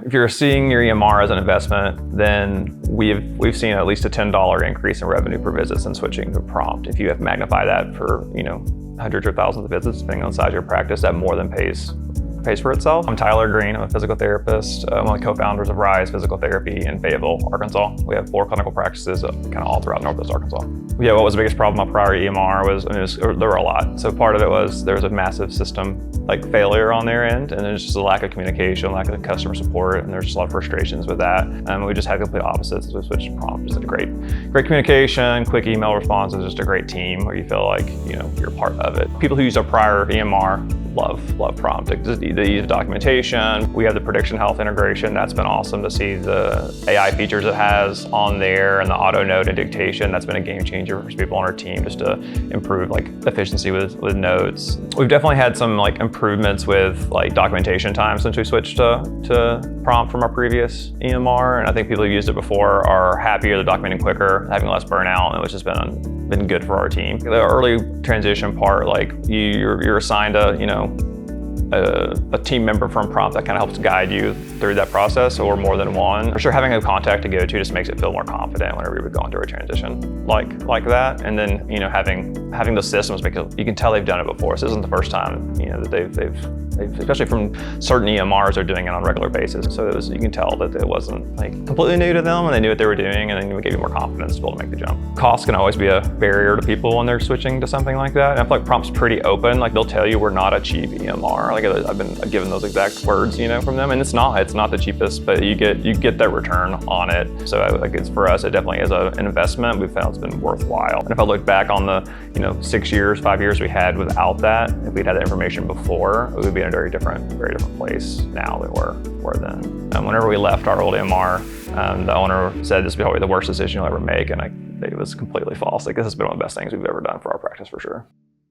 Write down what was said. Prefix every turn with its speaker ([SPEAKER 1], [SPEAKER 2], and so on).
[SPEAKER 1] if you're seeing your EMR as an investment, then we've seen at least a $10 increase in revenue per visit since switching to Prompt. If you have magnify that for, hundreds or thousands of visits, depending on the size of your practice, that more than pays for itself. I'm Tyler Green, I'm a physical therapist. I'm one of the co-founders of Rise Physical Therapy in Fayetteville, Arkansas. We have 4 clinical practices kind of all throughout Northwest Arkansas. Yeah, what was the biggest problem with prior EMR was, there were a lot. So part of it was there was a massive system failure on their end, and there's just a lack of communication, lack of customer support, and there's just a lot of frustrations with that. We just had complete opposites as we switched to Prompt. Just had a great communication, quick email responses, just a great team where you feel like you're part of it. People who use our prior EMR love Prompt. The ease of documentation. We have the prediction health integration. That's been awesome to see the AI features it has on there, and the auto note and dictation. That's been a game changer for people on our team just to improve efficiency with notes. We've definitely had some improvements with documentation time since we switched to Prompt from our previous EMR, and I think people who used it before are happier, they're documenting quicker, having less burnout, which has been good for our team. The early transition part, you're assigned a team member from Prompt that kind of helps guide you through that process, or more than one. For sure, having a contact to go to just makes it feel more confident whenever you're going through a transition like that. And then having those systems, you can tell they've done it before. This isn't the first time that they've, especially from certain EMRs, are doing it on a regular basis. So you can tell that it wasn't completely new to them, and they knew what they were doing, and then it gave you more confidence to be able to make the jump. Cost can always be a barrier to people when they're switching to something like that. And I feel like Prompt's pretty open. They'll tell you we're not a cheap EMR. I've been given those exact words, from them, and it's not the cheapest, but you get that return on it. So it's for us, it definitely is an investment. We've found it's been worthwhile. And if I look back on the 5 years we had without that, if we'd had that information before, it would be in a very different place now than we were then. Whenever we left our old EMR, the owner said this would be probably the worst decision you'll ever make, and it was completely false. This has been one of the best things we've ever done for our practice for sure.